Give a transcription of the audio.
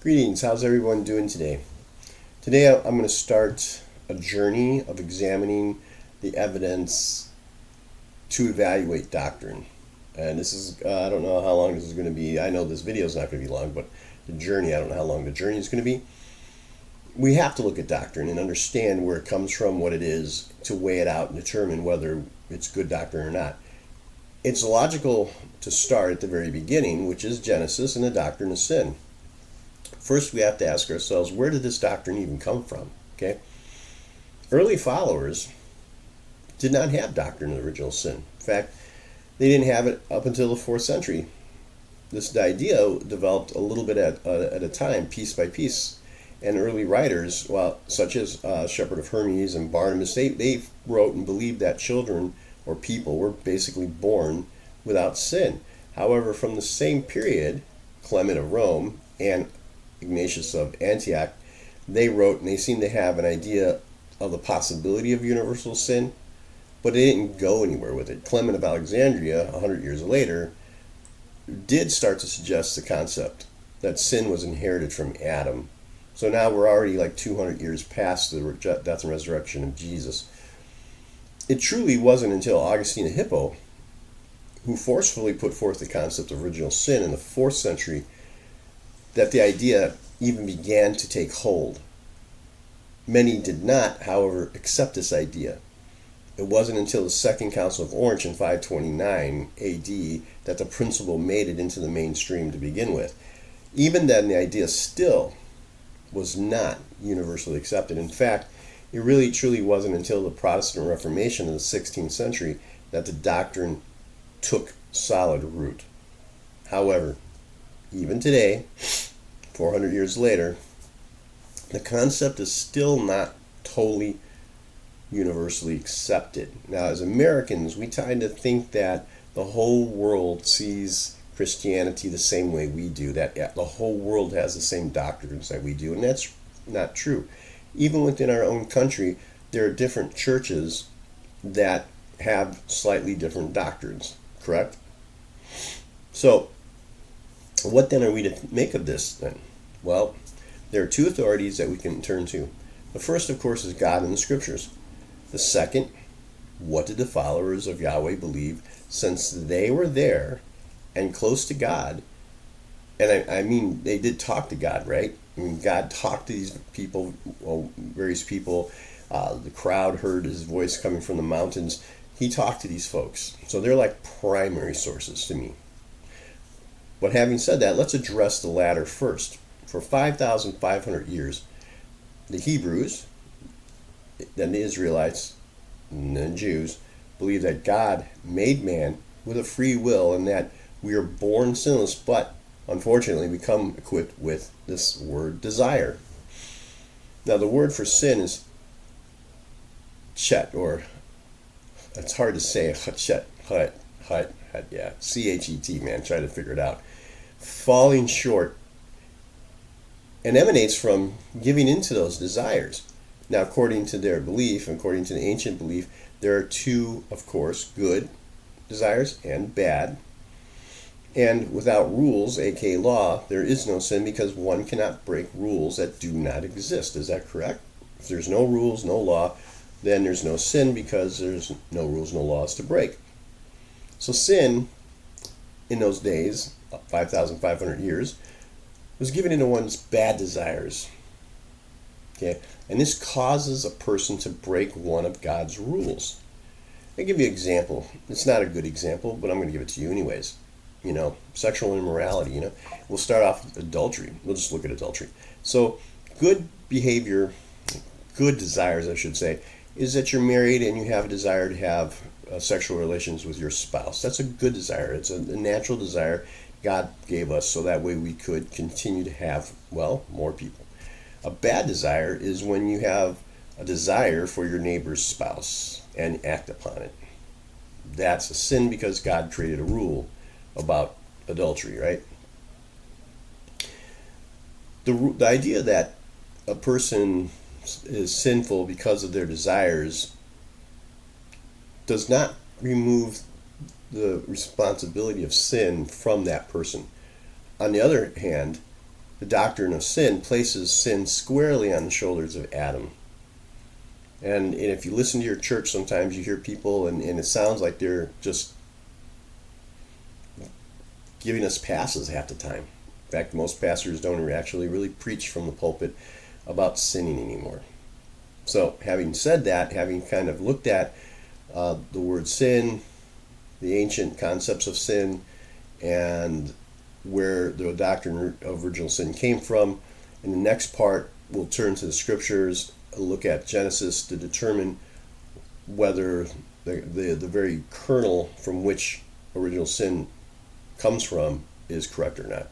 Greetings, how's everyone doing today? Today I'm going to start a journey of examining the evidence to evaluate doctrine. And this is, I don't know how long this is going to be. I know this video is not going to be long, but the journey, I don't know how long the journey is going to be. We have to look at doctrine and understand where it comes from, what it is, to weigh it out and determine whether it's good doctrine or not. It's logical to start at the very beginning, which is Genesis and the doctrine of sin. First, we have to ask ourselves, where did this doctrine even come from? Okay, early followers did not have doctrine of original sin. In fact, they didn't have it up until the 4th century. This idea developed a little bit at a time, piece by piece. And early writers, such as Shepherd of Hermes and Barnabas, they wrote and believed that children or people were basically born without sin. However, from the same period, Clement of Rome and Ignatius of Antioch, they wrote and they seemed to have an idea of the possibility of universal sin, but they didn't go anywhere with it. Clement of Alexandria, 100 years later, did start to suggest the concept that sin was inherited from Adam. So now we're already like 200 years past the death and resurrection of Jesus. It truly wasn't until Augustine of Hippo, who forcefully put forth the concept of original sin in the 4th century, that the idea even began to take hold. Many did not, however, accept this idea. It wasn't until the Second Council of Orange in 529 AD that the principle made it into the mainstream to begin with. Even then, the idea still was not universally accepted. In fact, it really truly wasn't until the Protestant Reformation of the 16th century that the doctrine took solid root. However, even today, 400 years later, the concept is still not totally universally accepted. Now, as Americans, we tend to think that the whole world sees Christianity the same way we do, that the whole world has the same doctrines that we do, and that's not true. Even within our own country, there are different churches that have slightly different doctrines, correct? So, what then are we to make of this then? Well, there are two authorities that we can turn to. The first, of course, is God and the Scriptures. The second, what did the followers of Yahweh believe since they were there and close to God? And I mean, they did talk to God, right? I mean, God talked to these people, various people. The crowd heard his voice coming from the mountains. He talked to these folks. So they're like primary sources to me. But having said that, let's address the latter first. For 5,500 years, the Hebrews, then the Israelites, and then Jews, believed that God made man with a free will and that we are born sinless, but unfortunately we come equipped with this word desire. Now the word for sin is chet, or it's hard to say, chet, yeah, C-H-E-T, man, try to figure it out. Falling short, and emanates from giving into those desires. Now, according to their belief, according to the ancient belief, there are two, of course, good desires and bad. And without rules, aka law, there is no sin because one cannot break rules that do not exist. Is that correct? If there's no rules, no law, then there's no sin because there's no rules, no laws to break. So sin, in those days, 5,500 years, was given into one's bad desires. Okay, and this causes a person to break one of God's rules. I'll give you an example. It's not a good example, but I'm going to give it to you anyways. Sexual immorality, We'll start off with adultery. We'll just look at adultery. So, good behavior, good desires, I should say, is that you're married and you have a desire to have sexual relations with your spouse. That's a good desire. It's a natural desire God gave us so that way we could continue to have, more people. A bad desire is when you have a desire for your neighbor's spouse and act upon it. That's a sin because God created a rule about adultery, right? The idea that a person is sinful because of their desires does not remove the responsibility of sin from that person. On the other hand, the doctrine of sin places sin squarely on the shoulders of Adam. And if you listen to your church, sometimes you hear people, and it sounds like they're just giving us passes half the time. In fact, most pastors don't actually really preach from the pulpit about sinning anymore. So, having said that, having kind of looked at the word sin, the ancient concepts of sin, and where the doctrine of original sin came from, in the next part, we'll turn to the scriptures, look at Genesis to determine whether the very kernel from which original sin comes from is correct or not.